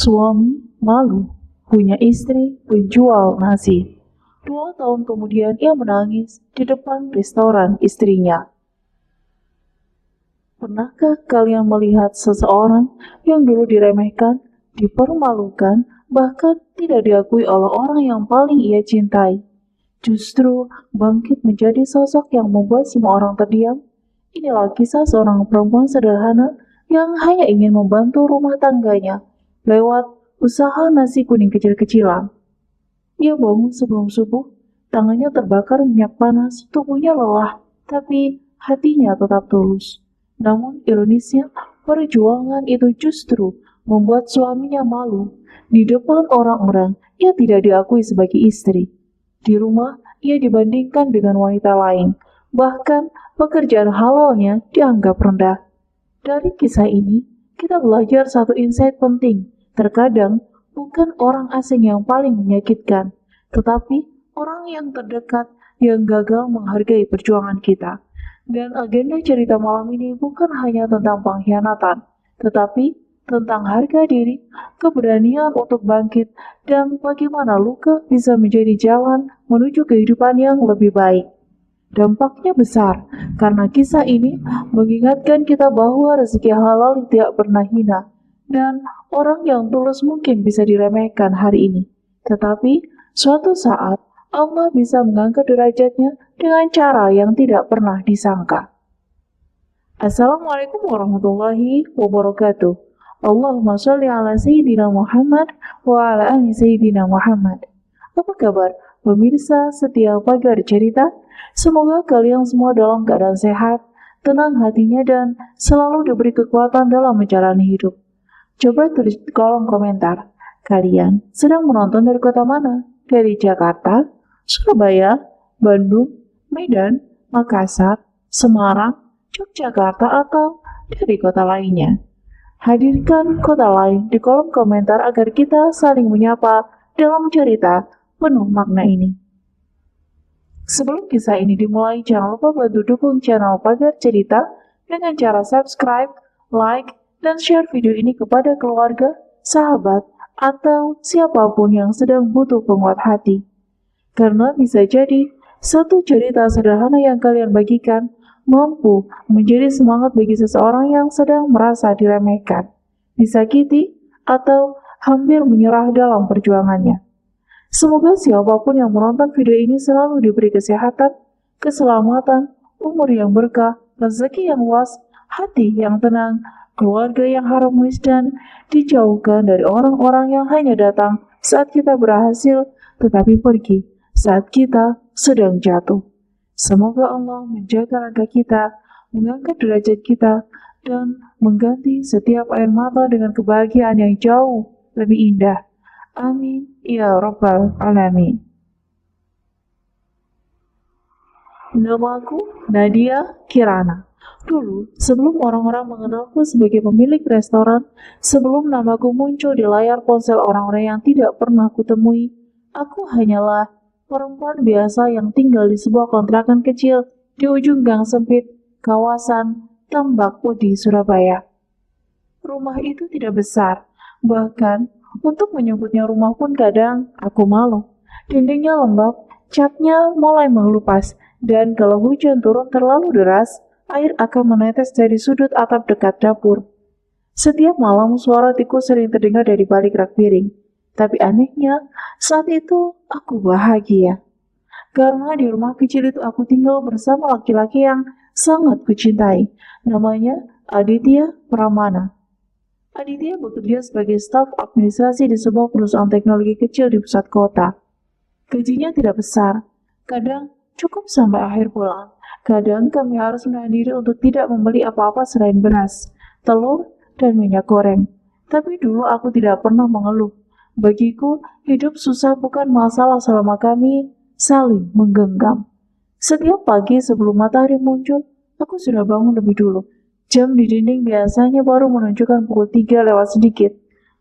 Suami malu punya istri penjual nasi. 2 tahun kemudian ia menangis di depan restoran istrinya. Pernahkah kalian melihat seseorang yang dulu diremehkan, dipermalukan, bahkan tidak diakui oleh orang yang paling ia cintai, justru bangkit menjadi sosok yang membuat semua orang terdiam? Inilah kisah seorang perempuan sederhana yang hanya ingin membantu rumah tangganya lewat usaha nasi kuning kecil-kecilan. Ia bangun sebelum subuh, tangannya terbakar minyak panas, tubuhnya lelah, tapi hatinya tetap tulus. Namun ironisnya, perjuangan itu justru membuat suaminya malu. Di depan orang-orang, ia tidak diakui sebagai istri. Di rumah, ia dibandingkan dengan wanita lain. Bahkan, pekerjaan halalnya dianggap rendah. Dari kisah ini, kita belajar satu insight penting. Terkadang, bukan orang asing yang paling menyakitkan, tetapi orang yang terdekat yang gagal menghargai perjuangan kita. Dan agenda cerita malam ini bukan hanya tentang pengkhianatan, tetapi tentang harga diri, keberanian untuk bangkit, dan bagaimana luka bisa menjadi jalan menuju kehidupan yang lebih baik. Dampaknya besar, karena kisah ini mengingatkan kita bahwa rezeki halal tidak pernah hina, dan orang yang tulus mungkin bisa diremehkan hari ini. Tetapi, suatu saat, Allah bisa mengangkat derajatnya dengan cara yang tidak pernah disangka. Assalamualaikum warahmatullahi wabarakatuh. Allahumma sholli ala Sayyidina Muhammad wa ala ali Sayyidina Muhammad. Apa kabar pemirsa setia Pagar Cerita? Semoga kalian semua dalam keadaan sehat, tenang hatinya, dan selalu diberi kekuatan dalam menjalani hidup. Coba tulis di kolom komentar, kalian sedang menonton dari kota mana? Dari Jakarta, Surabaya, Bandung, Medan, Makassar, Semarang, Yogyakarta, atau dari kota lainnya? Hadirkan kota lain di kolom komentar agar kita saling menyapa dalam cerita penuh makna ini. Sebelum kisah ini dimulai, jangan lupa bantu dukung channel Pagar Cerita dengan cara subscribe, like, dan share video ini kepada keluarga, sahabat, atau siapapun yang sedang butuh penguat hati. Karena bisa jadi, satu cerita sederhana yang kalian bagikan mampu menjadi semangat bagi seseorang yang sedang merasa diremehkan, disakiti, atau hampir menyerah dalam perjuangannya. Semoga siapapun yang menonton video ini selalu diberi kesehatan, keselamatan, umur yang berkah, rezeki yang luas, hati yang tenang, keluarga yang harmonis, dan dijauhkan dari orang-orang yang hanya datang saat kita berhasil tetapi pergi saat kita sedang jatuh. Semoga Allah menjaga raga kita, mengangkat derajat kita, dan mengganti setiap air mata dengan kebahagiaan yang jauh lebih indah. Amin ya rabbal alamin. Namaku Nadia Kirana. Dulu, sebelum orang-orang mengenalku sebagai pemilik restoran, sebelum namaku muncul di layar ponsel orang-orang yang tidak pernah kutemui, aku hanyalah perempuan biasa yang tinggal di sebuah kontrakan kecil di ujung gang sempit kawasan Tambak Putih, Surabaya. Rumah itu tidak besar, bahkan untuk menyebutnya rumah pun kadang aku malu. Dindingnya lembab, catnya mulai mengelupas, dan kalau hujan turun terlalu deras, air akan menetes dari sudut atap dekat dapur. Setiap malam suara tikus sering terdengar dari balik rak piring. Tapi anehnya, saat itu aku bahagia. Karena di rumah kecil itu aku tinggal bersama laki-laki yang sangat kucintai. Namanya Aditya Pramana. Aditya bekerja sebagai staf administrasi di sebuah perusahaan teknologi kecil di pusat kota. Gajinya tidak besar, kadang cukup sampai akhir bulan. Kadang kami harus menahan diri untuk tidak membeli apa-apa selain beras, telur, dan minyak goreng. Tapi dulu aku tidak pernah mengeluh. Bagiku, hidup susah bukan masalah selama kami saling menggenggam. Setiap pagi sebelum matahari muncul, aku sudah bangun lebih dulu. Jam di dinding biasanya baru menunjukkan pukul 3 lewat sedikit.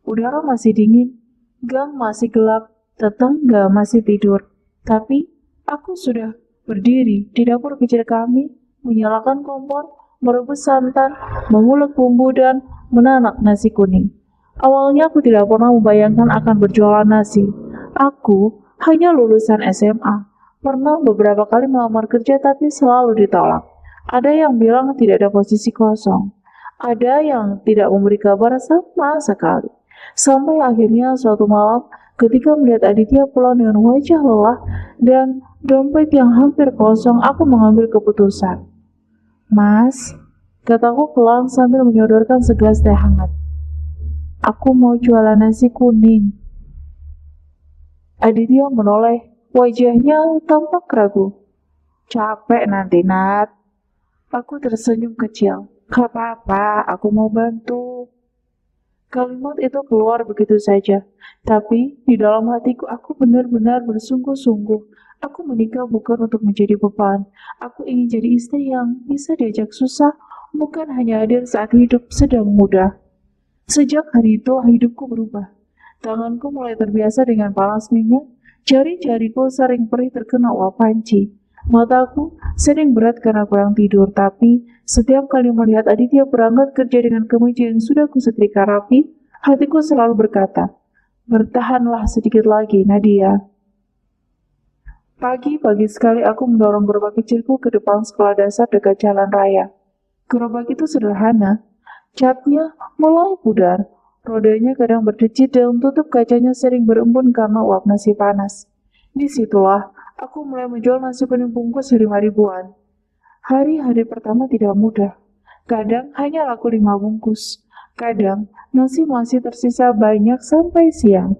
Udara masih dingin, gang masih gelap, tetangga masih tidur. Tapi, aku sudah berdiri di dapur kecil kami, menyalakan kompor, merebus santan, mengulek bumbu, dan menanak nasi kuning. Awalnya aku tidak pernah membayangkan akan berjualan nasi. Aku hanya lulusan SMA. Pernah beberapa kali melamar kerja tapi selalu ditolak. Ada yang bilang tidak ada posisi kosong. Ada yang tidak memberi kabar sama sekali. Sampai akhirnya suatu malam ketika melihat Aditya pulang dengan wajah lelah dan dompet yang hampir kosong, aku mengambil keputusan. Mas, kataku pelan sambil menyodorkan segelas teh hangat. Aku mau jualan nasi kuning. Aditya menoleh, wajahnya tampak ragu. Capek nanti, Nat. Aku tersenyum kecil. Gak apa-apa, aku mau bantu. Kalimat itu keluar begitu saja. Tapi di dalam hatiku aku benar-benar bersungguh-sungguh. Aku menikah bukan untuk menjadi beban. Aku ingin jadi istri yang bisa diajak susah, bukan hanya hadir saat hidup sedang mudah. Sejak hari itu hidupku berubah. Tanganku mulai terbiasa dengan panas minyak, jari-jariku sering perih terkena uap panci. Mataku sering berat karena kurang tidur, tapi setiap kali melihat Aditya berangkat kerja dengan kemeja yang sudah kusetrika rapi, hatiku selalu berkata, bertahanlah sedikit lagi, Nadia. Pagi-pagi sekali aku mendorong gerobak kecilku ke depan sekolah dasar dekat jalan raya. Gerobak itu sederhana, catnya mulai pudar, rodanya kadang berdecit dan tutup kacanya sering berembun karena uap nasi panas. Disitulah aku mulai menjual nasi kuning bungkus 5 ribuan. Hari-hari pertama tidak mudah. Kadang hanya laku 5 bungkus. Kadang nasi masih tersisa banyak sampai siang.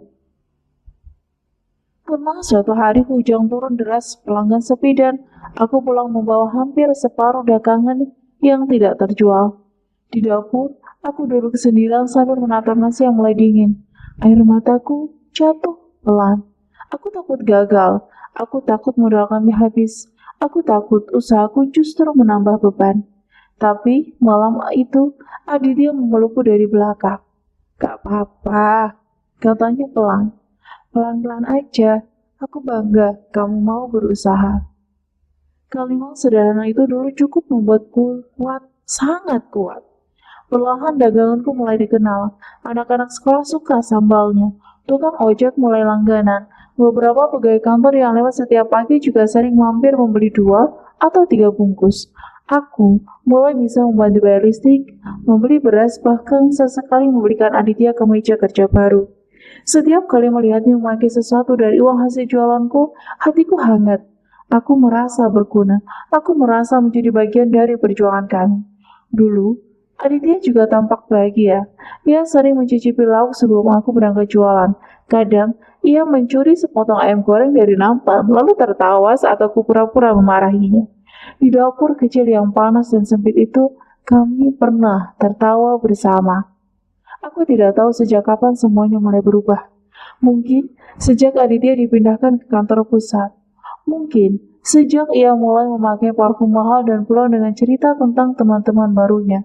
Pernah suatu hari hujan turun deras, pelanggan sepi dan aku pulang membawa hampir separuh dagangan yang tidak terjual. Di dapur, aku duduk sendirian sambil menatap nasi yang mulai dingin. Air mataku jatuh pelan. Aku takut gagal. Aku takut modal kami habis. Aku takut usahaku justru menambah beban. Tapi malam itu, Aditya memelukku dari belakang. Gak apa-apa, katanya pelan. Pelan-pelan aja. Aku bangga kamu mau berusaha. Kalimat sederhana itu dulu cukup membuatku kuat, sangat kuat. Perlahan daganganku mulai dikenal. Anak-anak sekolah suka sambalnya. Tukang ojek mulai langganan. Beberapa pegawai kantor yang lewat setiap pagi juga sering mampir membeli 2 atau 3 bungkus. Aku mulai bisa membantu bayar listrik, membeli beras, bahkan sesekali membelikan Aditya kemeja kerja baru. Setiap kali melihatnya memakai sesuatu dari uang hasil jualanku, hatiku hangat. Aku merasa berguna. Aku merasa menjadi bagian dari perjuangan kami. Dulu, Aditya juga tampak bahagia. Ia sering mencicipi lauk sebelum aku berangkat jualan. Kadang, ia mencuri sepotong ayam goreng dari nampan, lalu tertawa saat aku pura-pura memarahinya. Di dapur kecil yang panas dan sempit itu, kami pernah tertawa bersama. Aku tidak tahu sejak kapan semuanya mulai berubah. Mungkin sejak Aditya dipindahkan ke kantor pusat. Mungkin sejak ia mulai memakai parfum mahal dan pulang dengan cerita tentang teman-teman barunya.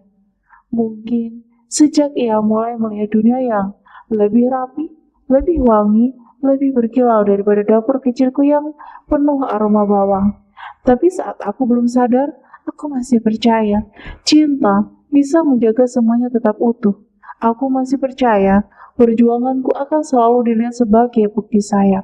Mungkin sejak ia mulai melihat dunia yang lebih rapi, lebih wangi, lebih berkilau daripada dapur kecilku yang penuh aroma bawang. Tapi saat aku belum sadar, aku masih percaya cinta bisa menjaga semuanya tetap utuh. Aku masih percaya perjuanganku akan selalu dilihat sebagai bukti sayang.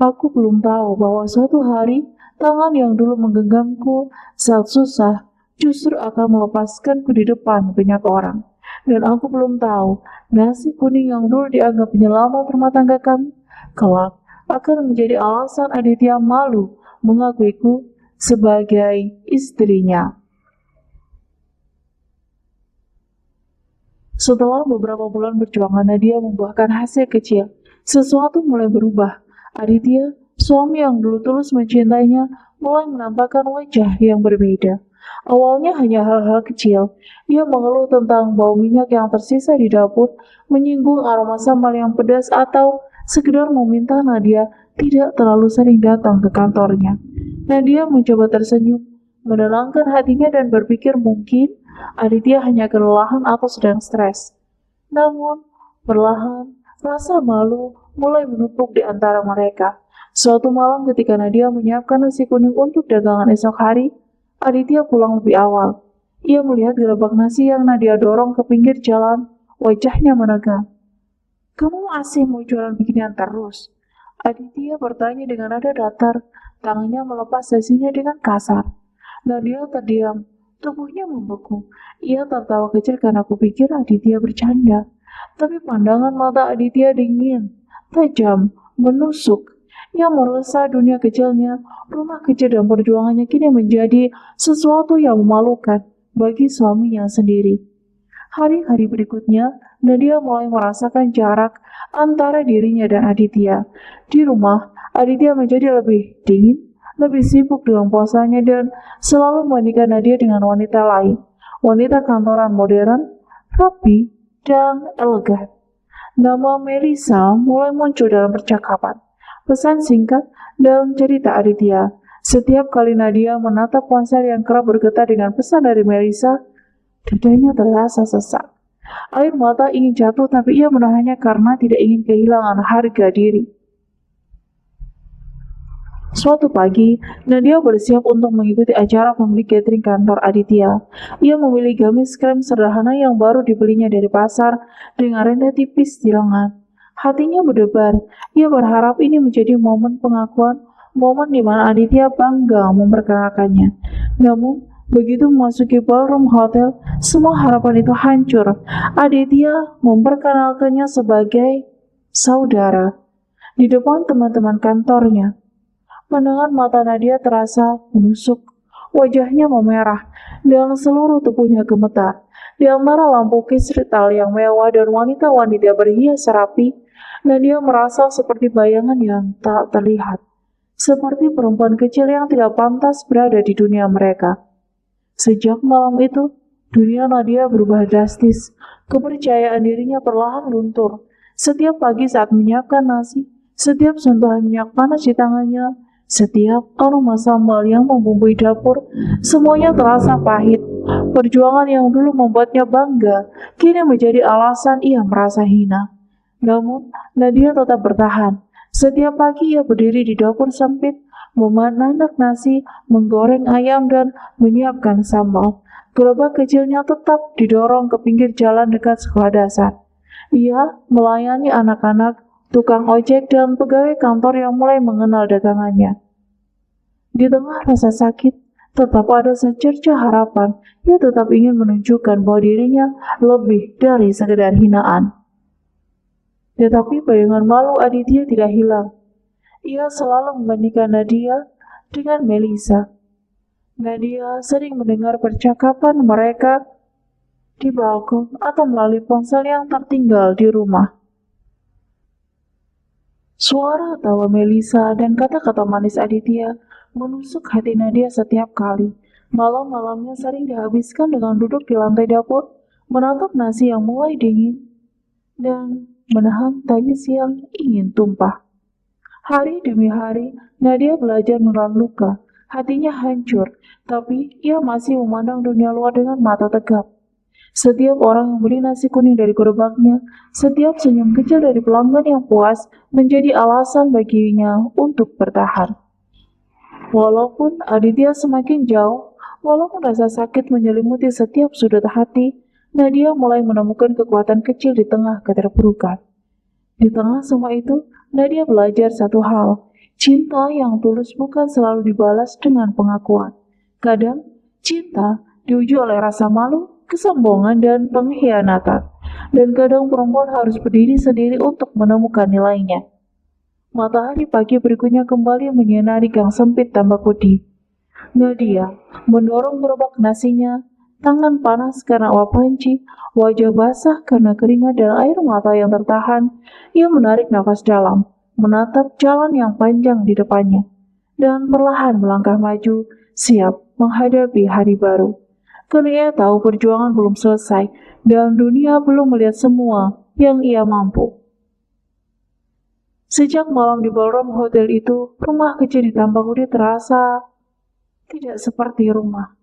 Aku belum tahu bahwa suatu hari tangan yang dulu menggenggamku saat susah justru akan melepaskanku di depan banyak orang. Dan aku belum tahu, nasi kuning yang dulu dianggap penyelamat rumah tangga kami, kelak akan menjadi alasan Aditya malu mengakuiku sebagai istrinya. Setelah beberapa bulan perjuangan Nadia membuahkan hasil kecil, sesuatu mulai berubah. Aditya, suami yang dulu tulus mencintainya, mulai menampakkan wajah yang berbeda. Awalnya hanya hal-hal kecil. Ia mengeluh tentang bau minyak yang tersisa di dapur, menyinggung aroma sambal yang pedas, atau sekedar meminta Nadia tidak terlalu sering datang ke kantornya. Nadia mencoba tersenyum, menenangkan hatinya dan berpikir mungkin Aditya hanya kelelahan atau sedang stres. Namun, perlahan, rasa malu mulai menumpuk di antara mereka. Suatu malam ketika Nadia menyiapkan nasi kuning untuk dagangan esok hari, Aditya pulang lebih awal. Ia melihat gerobak nasi yang Nadia dorong ke pinggir jalan, wajahnya menegang. Kamu masih mau jualan beginian terus? Aditya bertanya dengan nada datar, tangannya melepas dasinya dengan kasar. Nadia terdiam, tubuhnya membeku. Ia tertawa kecil karena kupikir Aditya bercanda. Tapi pandangan mata Aditya dingin, tajam, menusuk. Ia merasa dunia kecilnya, rumah kecil dan perjuangannya kini menjadi sesuatu yang memalukan bagi suaminya sendiri. Hari-hari berikutnya, Nadia mulai merasakan jarak antara dirinya dan Aditya. Di rumah, Aditya menjadi lebih dingin, lebih sibuk dengan puasanya dan selalu membandingkan Nadia dengan wanita lain. Wanita kantoran modern, rapi, dan elegan. Nama Melissa mulai muncul dalam percakapan. Pesan singkat dalam cerita Aditya. Setiap kali Nadia menatap ponsel yang kerap bergetar dengan pesan dari Melissa, dadanya terasa sesak. Air mata ingin jatuh tapi ia menahannya karena tidak ingin kehilangan harga diri. Suatu pagi, Nadia bersiap untuk mengikuti acara pemilik catering kantor Aditya. Ia memilih gamis krem sederhana yang baru dibelinya dari pasar dengan renda tipis di lengan. Hatinya berdebar. Ia berharap ini menjadi momen pengakuan, momen di mana Aditya bangga memperkenalkannya. Namun, begitu memasuki ballroom hotel, semua harapan itu hancur. Aditya memperkenalkannya sebagai saudara di depan teman-teman kantornya. Pandangan mata Nadia terasa menusuk. Wajahnya memerah dan seluruh tubuhnya gemetar. Di antara lampu kristal yang mewah dan wanita-wanita berhias rapi, Nadia merasa seperti bayangan yang tak terlihat. Seperti perempuan kecil yang tidak pantas berada di dunia mereka. Sejak malam itu, dunia Nadia berubah drastis. Kepercayaan dirinya perlahan luntur. Setiap pagi saat menyiapkan nasi, setiap sentuhan minyak panas di tangannya, setiap aroma sambal yang membumbui dapur, semuanya terasa pahit. Perjuangan yang dulu membuatnya bangga, kini menjadi alasan ia merasa hina. Namun, Nadia tetap bertahan. Setiap pagi ia berdiri di dapur sempit, memanak nasi, menggoreng ayam, dan menyiapkan sambal. Gerobak kecilnya tetap didorong ke pinggir jalan dekat sekolah dasar. Ia melayani anak-anak, tukang ojek, dan pegawai kantor yang mulai mengenal dagangannya. Di tengah rasa sakit, tetap ada secerca harapan. Ia tetap ingin menunjukkan bahwa dirinya lebih dari sekedar hinaan. Tetapi bayangan malu Aditya tidak hilang. Ia selalu membandingkan Nadia dengan Melissa. Nadia sering mendengar percakapan mereka di balkon atau melalui ponsel yang tertinggal di rumah. Suara tawa Melissa dan kata-kata manis Aditya menusuk hati Nadia setiap kali. Malam-malamnya sering dihabiskan dengan duduk di lantai dapur, menatap nasi yang mulai dingin, dan menahan tangis yang ingin tumpah. Hari demi hari, Nadia belajar menelan luka. Hatinya hancur, tapi ia masih memandang dunia luar dengan mata tegap. Setiap orang yang beli nasi kuning dari gerobaknya, setiap senyum kecil dari pelanggan yang puas, menjadi alasan baginya untuk bertahan. Walaupun Aditya semakin jauh, walaupun rasa sakit menyelimuti setiap sudut hati, Nadia mulai menemukan kekuatan kecil di tengah keterpurukan. Di tengah semua itu, Nadia belajar satu hal. Cinta yang tulus bukan selalu dibalas dengan pengakuan. Kadang, cinta diuji oleh rasa malu, kesombongan, dan pengkhianatan. Dan kadang perempuan harus berdiri sendiri untuk menemukan nilainya. Matahari pagi berikutnya kembali menyinari gang sempit tambah putih. Nadia mendorong gerobak nasinya, tangan panas karena uap panci, wajah basah karena keringat dan air mata yang tertahan. Ia menarik nafas dalam, menatap jalan yang panjang di depannya, dan perlahan melangkah maju, siap menghadapi hari baru. Karena ia tahu perjuangan belum selesai, dan dunia belum melihat semua yang ia mampu. Sejak malam di ballroom hotel itu, rumah kecil di Tambak Ude terasa tidak seperti rumah.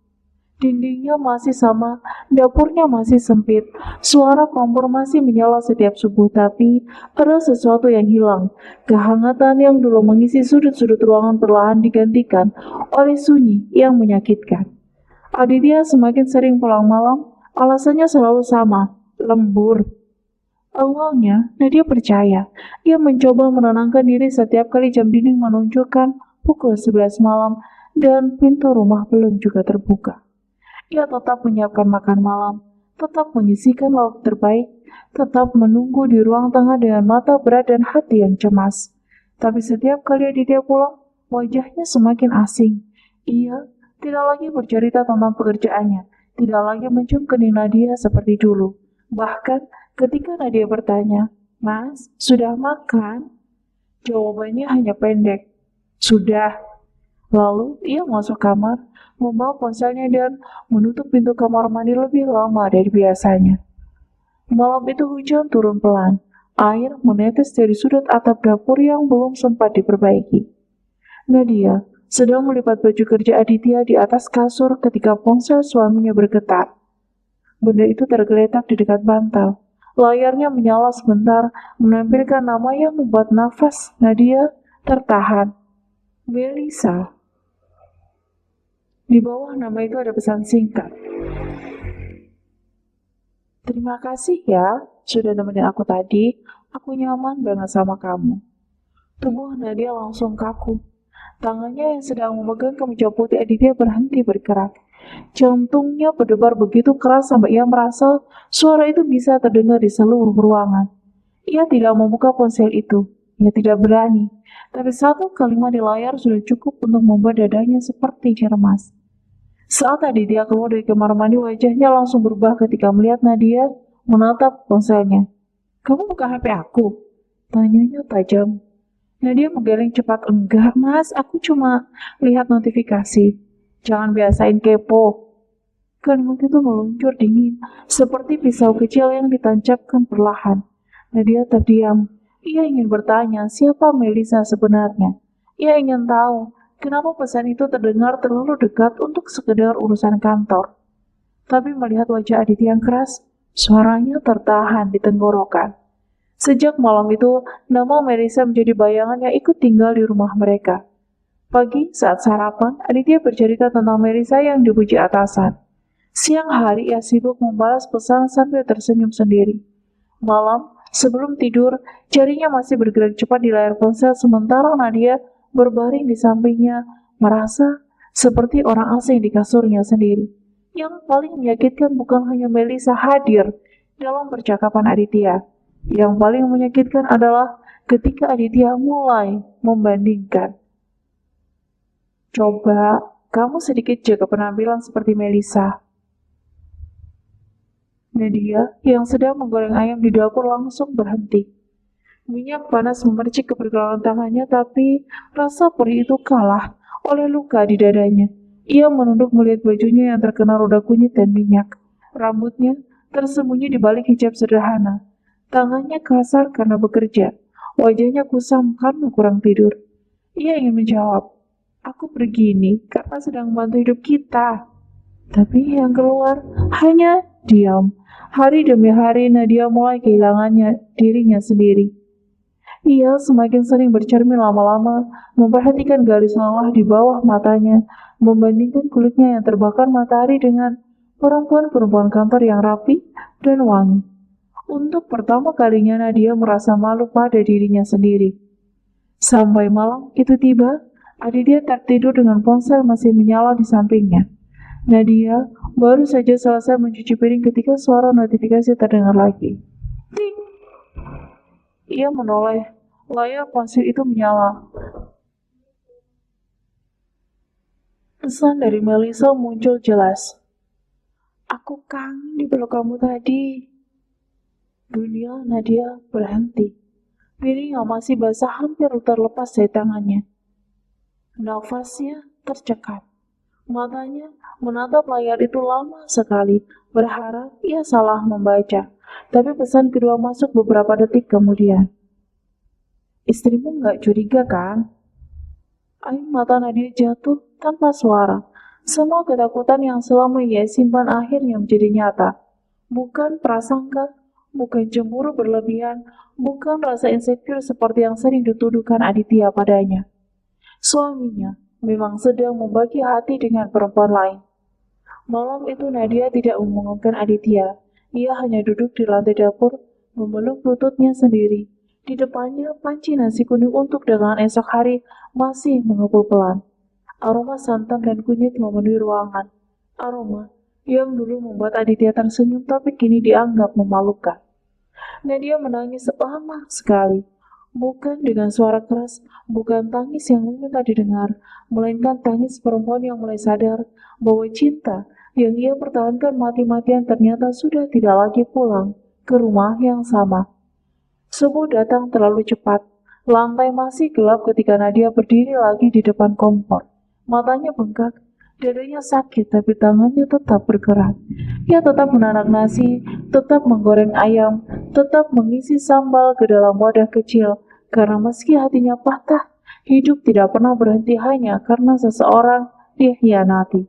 Dindingnya masih sama, dapurnya masih sempit, suara kompor masih menyala setiap subuh, tapi ada sesuatu yang hilang. Kehangatan yang dulu mengisi sudut-sudut ruangan perlahan digantikan oleh sunyi yang menyakitkan. Aditya semakin sering pulang malam, alasannya selalu sama, lembur. Awalnya, Nadia percaya. Ia mencoba menenangkan diri setiap kali jam dinding menunjukkan pukul 11 malam dan pintu rumah belum juga terbuka. Ia tetap menyiapkan makan malam, tetap menyisihkan lauk terbaik, tetap menunggu di ruang tengah dengan mata berat dan hati yang cemas. Tapi setiap kali dia pulang, wajahnya semakin asing. Ia tidak lagi bercerita tentang pekerjaannya, tidak lagi mencium kening Nadia seperti dulu. Bahkan ketika Nadia bertanya, "Mas, sudah makan?" Jawabannya hanya pendek, "Sudah." Lalu ia masuk kamar, membawa ponselnya dan menutup pintu kamar mandi lebih lama dari biasanya. Malam itu hujan turun pelan. Air menetes dari sudut atap dapur yang belum sempat diperbaiki. Nadia sedang melipat baju kerja Aditya di atas kasur ketika ponsel suaminya bergetar. Benda itu tergeletak di dekat bantal. Layarnya menyala sebentar, menampilkan nama yang membuat nafas Nadia tertahan. Melisa. Di bawah nama itu ada pesan singkat. "Terima kasih ya, sudah nemenin aku tadi. Aku nyaman banget sama kamu." Tubuh Nadia langsung kaku. Tangannya yang sedang memegang kemeja putih Aditya berhenti bergerak. Jantungnya berdebar begitu keras sampai ia merasa suara itu bisa terdengar di seluruh ruangan. Ia tidak membuka ponsel itu. Ia tidak berani. Tapi satu kalimat di layar sudah cukup untuk membuat dadanya seperti diremas. Saat Aditya keluar dari kamar mandi, wajahnya langsung berubah ketika melihat Nadia menatap ponselnya. "Kamu buka HP aku?" tanyanya tajam. Nadia menggeleng cepat. "Enggak, Mas. Aku cuma lihat notifikasi." "Jangan biasain kepo." Kalimat itu meluncur dingin, seperti pisau kecil yang ditancapkan perlahan. Nadia terdiam. Ia ingin bertanya siapa Melisa sebenarnya. Ia ingin tahu kenapa pesan itu terdengar terlalu dekat untuk sekedar urusan kantor. Tapi melihat wajah Aditya yang keras, suaranya tertahan di tenggorokan. Sejak malam itu, nama Melisa menjadi bayangan yang ikut tinggal di rumah mereka. Pagi saat sarapan, Aditya bercerita tentang Melisa yang dipuji atasan. Siang hari ia sibuk membalas pesan sambil tersenyum sendiri. Malam, sebelum tidur, jarinya masih bergerak cepat di layar ponsel sementara Nadia berbaring di sampingnya, merasa seperti orang asing di kasurnya sendiri. Yang paling menyakitkan bukan hanya Melisa hadir dalam percakapan Aditya. Yang paling menyakitkan adalah ketika Aditya mulai membandingkan. "Coba kamu sedikit jaga penampilan seperti Melisa." Nadia yang sedang menggoreng ayam di dapur langsung berhenti. Minyak panas memercik ke pergelangan tangannya, tapi rasa perih itu kalah oleh luka di dadanya. Ia menunduk melihat bajunya yang terkena roda kunyit dan minyak. Rambutnya tersembunyi di balik hijab sederhana. Tangannya kasar karena bekerja. Wajahnya kusam karena kurang tidur. Ia ingin menjawab, "Aku pergi ini karena sedang membantu hidup kita." Tapi yang keluar hanya diam. Hari demi hari Nadia mulai kehilangannya dirinya sendiri. Ia semakin sering bercermin lama-lama, memperhatikan garis lelah di bawah matanya, membandingkan kulitnya yang terbakar matahari dengan perempuan-perempuan kantor yang rapi dan wangi. Untuk pertama kalinya Nadia merasa malu pada dirinya sendiri. Sampai malam itu tiba, Aditya tertidur dengan ponsel masih menyala di sampingnya. Nadia baru saja selesai mencuci piring ketika suara notifikasi terdengar lagi. Ting! Ia menoleh. Layar ponsel itu menyala. Pesan dari Melisa muncul jelas. "Aku kangen dipeluk kamu tadi." Dunia Nadia berhenti. Piring yang masih basah hampir terlepas dari tangannya. Nafasnya tercekat. Matanya menatap layar itu lama sekali, berharap ia salah membaca. Tapi pesan kedua masuk beberapa detik kemudian. "Istrimu nggak curiga kan?" Air mata Nadia jatuh tanpa suara. Semua ketakutan yang selama ia simpan akhirnya menjadi nyata. Bukan prasangka, bukan cemburu berlebihan, bukan rasa insecure seperti yang sering dituduhkan Aditya padanya. Suaminya memang sedang membagi hati dengan perempuan lain. Malam itu Nadia tidak mengumumkan Aditya. Ia hanya duduk di lantai dapur, memeluk lututnya sendiri. Di depannya, panci nasi kuning untuk dagangan esok hari masih mengepul pelan. Aroma santan dan kunyit memenuhi ruangan. Aroma yang dulu membuat Aditya tersenyum tapi kini dianggap memalukan. Nadia menangis lama sekali. Bukan dengan suara keras, bukan tangis yang meminta didengar, melainkan tangis perempuan yang mulai sadar bahwa cinta yang ia pertahankan mati-matian ternyata sudah tidak lagi pulang ke rumah yang sama. Subuh datang terlalu cepat. Lantai masih gelap ketika Nadia berdiri lagi di depan kompor. Matanya bengkak, dadanya sakit tapi tangannya tetap bergerak. Ia tetap menanak nasi, tetap menggoreng ayam, tetap mengisi sambal ke dalam wadah kecil. Karena meski hatinya patah, hidup tidak pernah berhenti hanya karena seseorang dikhianati.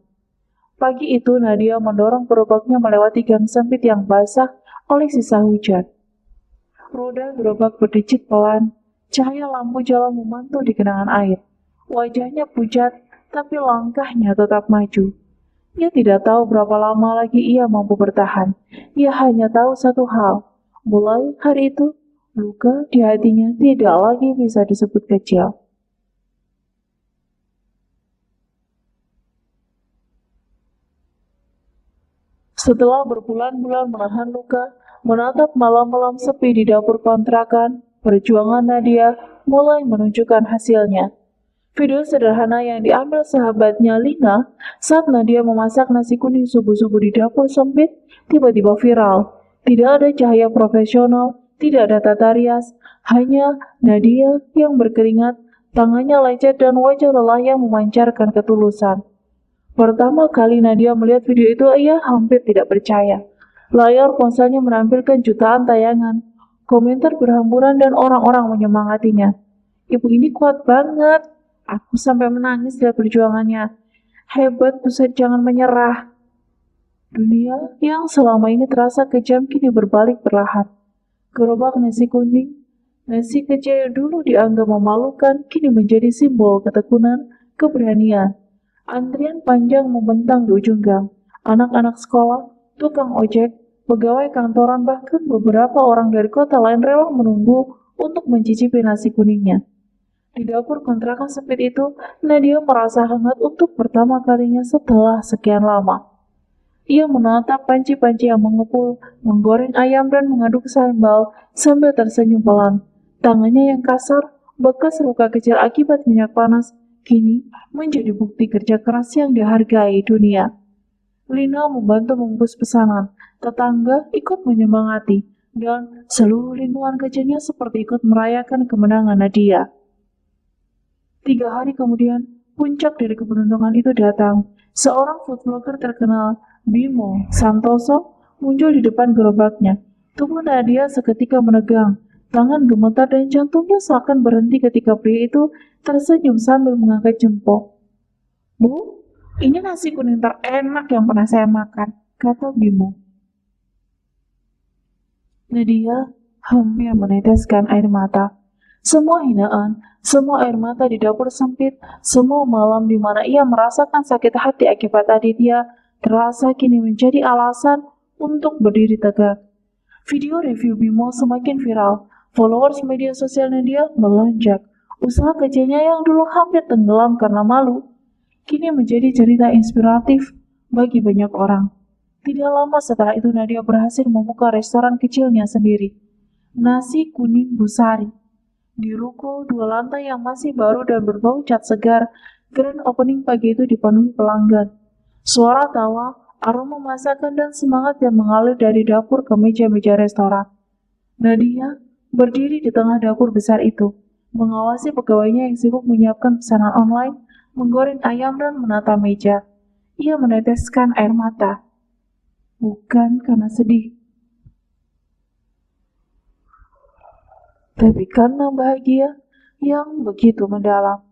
Pagi itu Nadia mendorong gerobaknya melewati gang sempit yang basah oleh sisa hujan. Roda gerobak berdecit pelan, cahaya lampu jalan memantul di genangan air. Wajahnya pucat, tapi langkahnya tetap maju. Ia tidak tahu berapa lama lagi ia mampu bertahan. Ia hanya tahu satu hal, mulai hari itu, luka di hatinya tidak lagi bisa disebut kecil. Setelah berbulan-bulan menahan luka, menatap malam-malam sepi di dapur kontrakan, perjuangan Nadia mulai menunjukkan hasilnya. Video sederhana yang diambil sahabatnya Lina saat Nadia memasak nasi kuning subuh-subuh di dapur sempit tiba-tiba viral. Tidak ada cahaya profesional, tidak ada tata rias, hanya Nadia yang berkeringat, tangannya lecet dan wajah lelah yang memancarkan ketulusan. Pertama kali Nadia melihat video itu, ia hampir tidak percaya. Layar ponselnya menampilkan jutaan tayangan, komentar berhamburan dan orang-orang menyemangatinya. Ibu ini kuat banget. Aku sampai menangis lihat perjuangannya. Hebat, buset, jangan menyerah. Dunia yang selama ini terasa kejam kini berbalik perlahan. Gerobak nasi kuning, nasi kecil yang dulu dianggap memalukan, kini menjadi simbol ketekunan, keberanian. Antrian panjang membentang di ujung gang. Anak-anak sekolah, tukang ojek, pegawai kantoran, bahkan beberapa orang dari kota lain rela menunggu untuk mencicipi nasi kuningnya. Di dapur kontrakan sempit itu, Nadia merasa hangat untuk pertama kalinya setelah sekian lama. Ia menatap panci-panci yang mengepul, menggoreng ayam dan mengaduk sambal sambil tersenyum pelan. Tangannya yang kasar, bekas luka kecil akibat minyak panas, kini menjadi bukti kerja keras yang dihargai dunia. Lina membantu membungkus pesanan, tetangga ikut menyemangati, dan seluruh lingkungan kecilnya seperti ikut merayakan kemenangan Nadia. 3 hari kemudian, puncak dari keberuntungan itu datang. Seorang food blogger terkenal, Bimo Santoso, muncul di depan gerobaknya. Tubuh Nadia seketika menegang, tangan gemetar dan jantungnya seakan berhenti ketika pria itu tersenyum sambil mengangkat jempol. Bu, ini nasi kuning terenak yang pernah saya makan, kata Bimo. Nadia hampir meneteskan air mata. Semua hinaan, semua air mata di dapur sempit, semua malam di mana ia merasakan sakit hati akibat Aditya, terasa kini menjadi alasan untuk berdiri tegak. Video review Bimo semakin viral, followers media sosial Nadia melonjak. Usaha kecilnya yang dulu hampir tenggelam karena malu, kini menjadi cerita inspiratif bagi banyak orang. Tidak lama setelah itu Nadia berhasil membuka restoran kecilnya sendiri, Nasi Kuning Busari. Di ruko 2 lantai yang masih baru dan berbau cat segar, grand opening pagi itu dipenuhi pelanggan. Suara tawa, aroma masakan dan semangat yang mengalir dari dapur ke meja-meja restoran. Nadia berdiri di tengah dapur besar itu, mengawasi pegawainya yang sibuk menyiapkan pesanan online, menggoreng ayam dan menata meja. Ia meneteskan air mata. Bukan karena sedih, tapi karena bahagia yang begitu mendalam.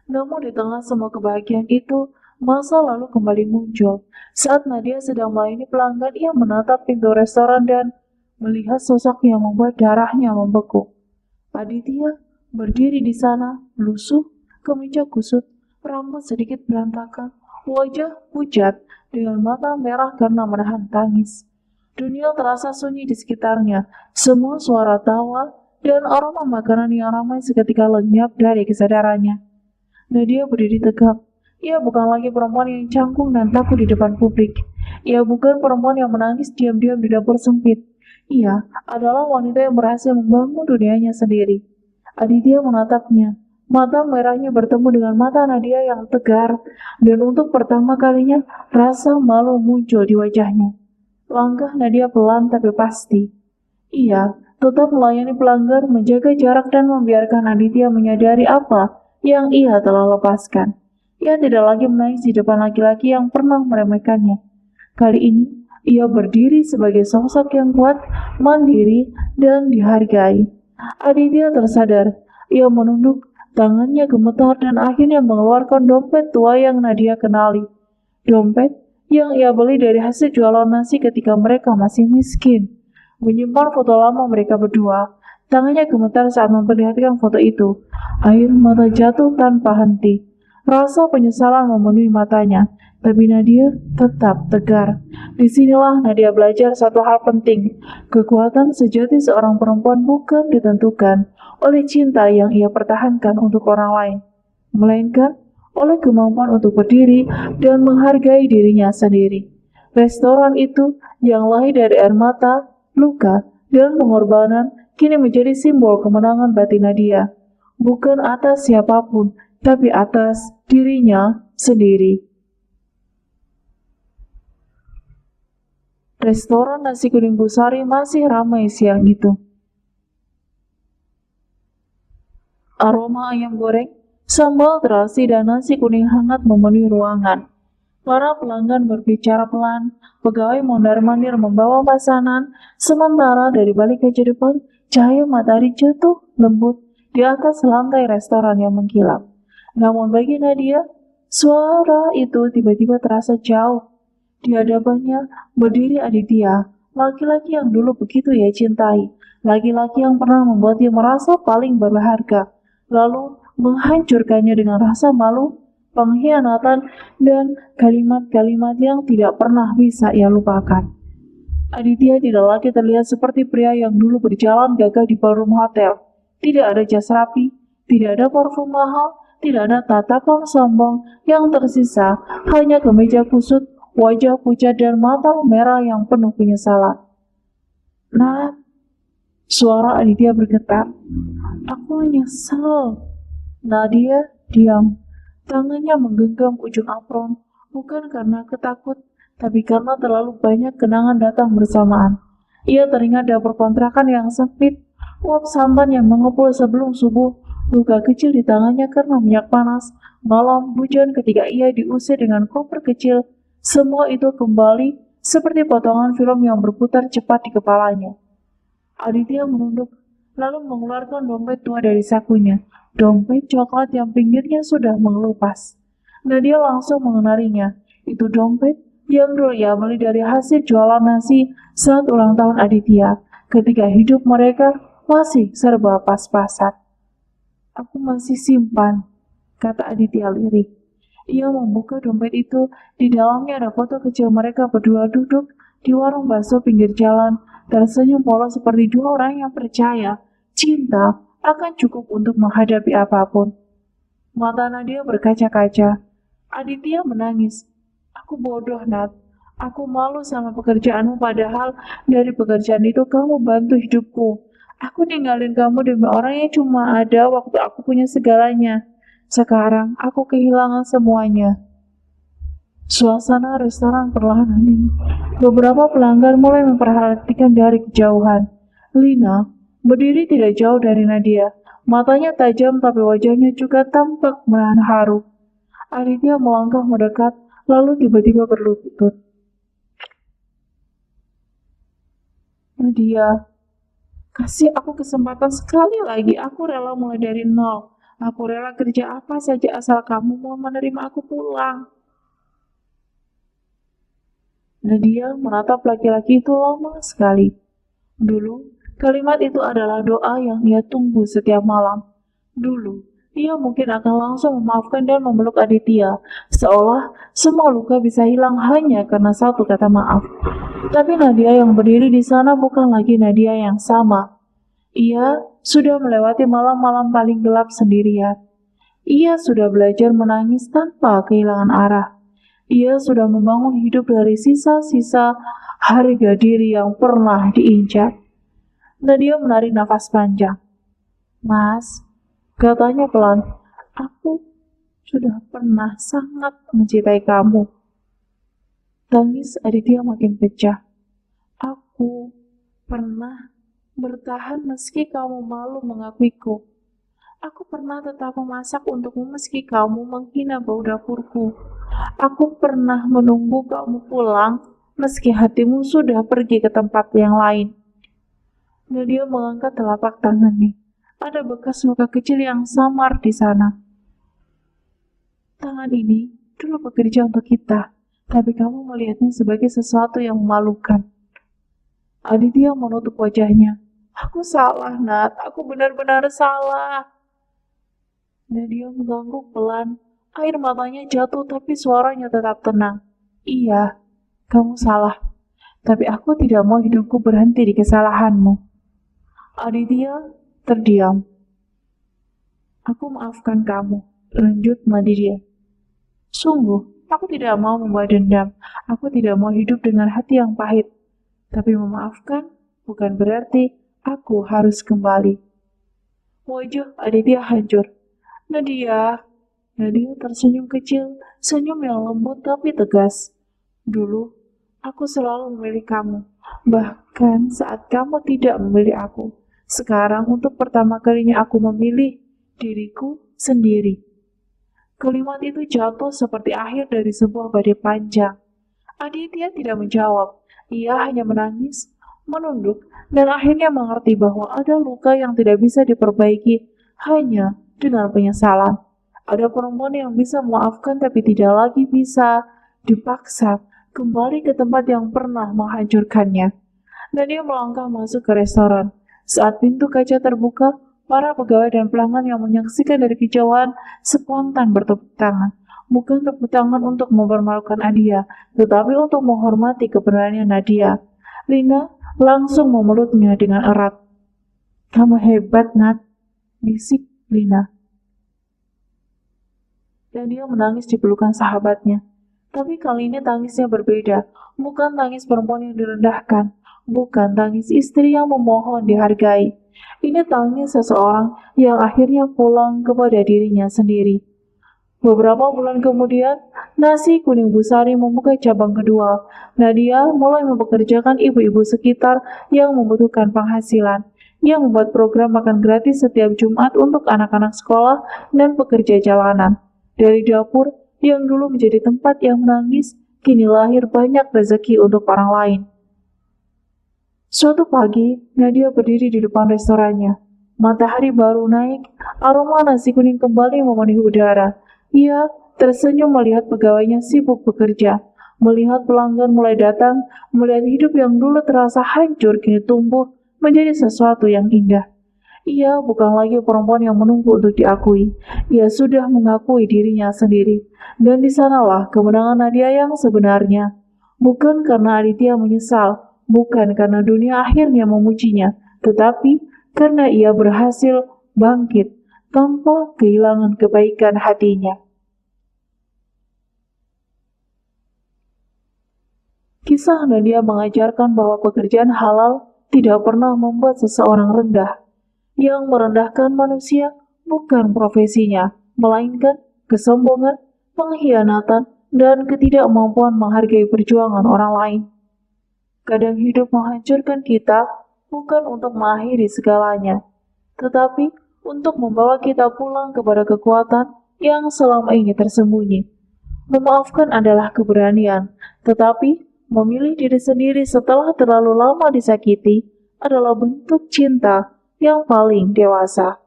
Namun di tengah semua kebahagiaan itu, masa lalu kembali muncul. Saat Nadia sedang melayani pelanggan, ia menatap pintu restoran dan melihat sosok yang membuat darahnya membeku. Aditya berdiri di sana, lusuh, kemeja kusut, rambut sedikit berantakan, wajah pucat dengan mata merah karena menahan tangis. Dunia terasa sunyi di sekitarnya. Semua suara tawa dan aroma makanan yang ramai seketika lenyap dari kesadarannya. Nadia berdiri tegap. Ia bukan lagi perempuan yang canggung dan takut di depan publik. Ia bukan perempuan yang menangis diam-diam di dapur sempit. Ia adalah wanita yang berhasil membangun dunianya sendiri. Aditya menatapnya. Mata merahnya bertemu dengan mata Nadia yang tegar, dan untuk pertama kalinya rasa malu muncul di wajahnya. Langkah Nadia pelan tapi pasti. Ia tetap melayani pelanggar, menjaga jarak dan membiarkan Aditya menyadari apa yang ia telah lepaskan. Ia tidak lagi menangis di depan laki-laki yang pernah meremehkannya. Kali ini, ia berdiri sebagai sosok yang kuat, mandiri, dan dihargai. Aditya tersadar. Ia menunduk, tangannya gemetar dan akhirnya mengeluarkan dompet tua yang Nadia kenali. Dompet yang ia beli dari hasil jualan nasi ketika mereka masih miskin. Menyimpan foto lama mereka berdua. Tangannya gemetar saat memperlihatkan foto itu. Air mata jatuh tanpa henti. Rasa penyesalan memenuhi matanya, tapi Nadia tetap tegar. Disinilah Nadia belajar satu hal penting. Kekuatan sejati seorang perempuan bukan ditentukan oleh cinta yang ia pertahankan untuk orang lain, melainkan oleh kemampuan untuk berdiri dan menghargai dirinya sendiri. Restoran itu yang lahir dari air mata, luka, dan pengorbanan kini menjadi simbol kemenangan batin Nadia. Bukan atas siapapun, tapi atas dirinya sendiri. Restoran nasi kuning Busari masih ramai siang itu. Aroma ayam goreng, sambal terasi, dan nasi kuning hangat memenuhi ruangan. Para pelanggan berbicara pelan, pegawai mondar-mandir membawa pesanan, sementara dari balik kaca depan, cahaya matahari jatuh lembut di atas lantai restoran yang mengkilap. Namun bagi Nadia, suara itu tiba-tiba terasa jauh. Di hadapannya berdiri Aditya, laki-laki yang dulu begitu ia cintai, laki-laki yang pernah membuat dia merasa paling berharga, lalu menghancurkannya dengan rasa malu, pengkhianatan, dan kalimat-kalimat yang tidak pernah bisa ia lupakan. Aditya tidak lagi terlihat seperti pria yang dulu berjalan gagah di ballroom hotel. Tidak ada jas rapi, tidak ada parfum mahal, tidak ada tatapan sombong. Yang tersisa hanya kemeja kusut, wajah pucat, dan mata merah yang penuh penyesalan. Nah, suara Aditya bergetar. Aku menyesal. Nadia diam. Tangannya menggenggam ujung apron, bukan karena ketakut, tapi karena terlalu banyak kenangan datang bersamaan. Ia teringat dapur kontrakan yang sempit, uap santan yang mengepul sebelum subuh, luka kecil di tangannya karena minyak panas, malam hujan ketika ia diusir dengan koper kecil. Semua itu kembali seperti potongan film yang berputar cepat di kepalanya. Aditya menunduk, lalu mengeluarkan dompet tua dari sakunya. Dompet coklat yang pinggirnya sudah mengelupas. Nadia langsung mengenalinya. Itu dompet yang dulu ia beli dari hasil jualan nasi saat ulang tahun Aditya, ketika hidup mereka masih serba pas-pasan. Aku masih simpan, kata Aditya lirik. Ia membuka dompet itu. Di dalamnya ada foto kecil mereka berdua duduk di warung bakso pinggir jalan, tersenyum polos seperti dua orang yang percaya cinta akan cukup untuk menghadapi apapun. Mata Nadia berkaca-kaca. Aditya menangis. Aku bodoh, Nat. Aku malu sama pekerjaanmu, padahal dari pekerjaan itu kamu bantu hidupku. Aku ninggalin kamu demi orang yang cuma ada waktu aku punya segalanya. Sekarang aku kehilangan semuanya. Suasana restoran perlahan hening. Beberapa pelanggan mulai memperhatikan dari kejauhan. Lina berdiri tidak jauh dari Nadia. Matanya tajam tapi wajahnya juga tampak menahan haru. Aditya melangkah mendekat, lalu tiba-tiba berlutut. Nadia, kasih aku kesempatan sekali lagi. Aku rela mulai dari nol. Aku rela kerja apa saja asal kamu mau menerima aku pulang. Nadia menatap laki-laki itu lama sekali. Dulu, kalimat itu adalah doa yang ia tunggu setiap malam. Dulu, Ia mungkin akan langsung memaafkan dan memeluk Aditya, seolah semua luka bisa hilang hanya karena satu kata maaf. Tapi Nadia yang berdiri di sana bukan lagi Nadia yang sama. Ia sudah melewati malam-malam paling gelap sendirian. Ia sudah belajar menangis tanpa kehilangan arah. Ia sudah membangun hidup dari sisa-sisa harga diri yang pernah diinjak. Nadia menarik nafas panjang. Mas, katanya pelan, aku sudah pernah sangat mencintai kamu. Tangis Aditya makin pecah. Aku pernah bertahan meski kamu malu mengakuiku. Aku pernah tetap memasak untukmu meski kamu menghina bau dapurku. Aku pernah menunggu kamu pulang meski hatimu sudah pergi ke tempat yang lain. Nadia mengangkat telapak tangannya. Ada bekas luka kecil yang samar di sana. Tangan ini dulu bekerja untuk kita, tapi kamu melihatnya sebagai sesuatu yang memalukan. Aditya menutup wajahnya. Aku salah, Nat. Aku benar-benar salah. Nadia mengangguk pelan. Air matanya jatuh tapi suaranya tetap tenang. Iya, kamu salah. Tapi aku tidak mau hidupku berhenti di kesalahanmu. Aditya terdiam. Aku maafkan kamu, lanjut Nadia. Sungguh, aku tidak mau membawa dendam. Aku tidak mau hidup dengan hati yang pahit. Tapi memaafkan bukan berarti aku harus kembali. Wajah Aditya hancur. Nadia tersenyum kecil, senyum yang lembut tapi tegas. Dulu, aku selalu memilih kamu, bahkan saat kamu tidak memilih aku. Sekarang untuk pertama kalinya aku memilih diriku sendiri. Kalimat itu jatuh seperti akhir dari sebuah badai panjang. Aditya tidak menjawab, ia hanya menangis, menunduk, dan akhirnya mengerti bahwa ada luka yang tidak bisa diperbaiki hanya dengan penyesalan. Ada perempuan yang bisa memaafkan tapi tidak lagi bisa dipaksa kembali ke tempat yang pernah menghancurkannya. Dan dia melangkah masuk ke restoran. Saat pintu kaca terbuka, para pegawai dan pelanggan yang menyaksikan dari kejauhan spontan bertepuk tangan. Bukan tepuk tangan untuk mempermalukan Nadia, tetapi untuk menghormati keberanian Nadia. Lina langsung memeluknya dengan erat. Kamu hebat, Nat, bisik Lina. Dan dia menangis di pelukan sahabatnya. Tapi kali ini tangisnya berbeda. Bukan tangis perempuan yang direndahkan. Bukan tangis istri yang memohon dihargai. Ini tangis seseorang yang akhirnya pulang kepada dirinya sendiri. Beberapa bulan kemudian, Nasi Kuning Busari membuka cabang kedua. Nadia mulai mempekerjakan ibu-ibu sekitar yang membutuhkan penghasilan. Ia membuat program makan gratis setiap Jumat untuk anak-anak sekolah dan pekerja jalanan. Dari dapur yang dulu menjadi tempat yang menangis, kini lahir banyak rezeki untuk orang lain. Suatu pagi, Nadia berdiri di depan restorannya. Matahari baru naik, aroma nasi kuning kembali memenuhi udara. Ia tersenyum melihat pegawainya sibuk bekerja, melihat pelanggan mulai datang, melihat hidup yang dulu terasa hancur kini tumbuh menjadi sesuatu yang indah. Ia bukan lagi perempuan yang menunggu untuk diakui. Ia sudah mengakui dirinya sendiri. Dan di sanalah kemenangan Nadia yang sebenarnya. Bukan karena Aditya menyesal, bukan karena dunia akhirnya memujinya, tetapi karena ia berhasil bangkit tanpa kehilangan kebaikan hatinya. Kisah Nadia mengajarkan bahwa pekerjaan halal tidak pernah membuat seseorang rendah. Yang merendahkan manusia bukan profesinya, melainkan kesombongan, pengkhianatan, dan ketidakmampuan menghargai perjuangan orang lain. Kadang hidup menghancurkan kita bukan untuk mengakhiri segalanya, tetapi untuk membawa kita pulang kepada kekuatan yang selama ini tersembunyi. Memaafkan adalah keberanian, tetapi memilih diri sendiri setelah terlalu lama disakiti adalah bentuk cinta yang paling dewasa.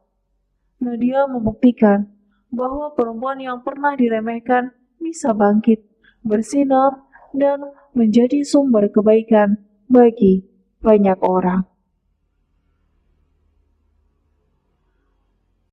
Nadia membuktikan bahwa perempuan yang pernah diremehkan bisa bangkit, bersinar, dan menjadi sumber kebaikan bagi banyak orang.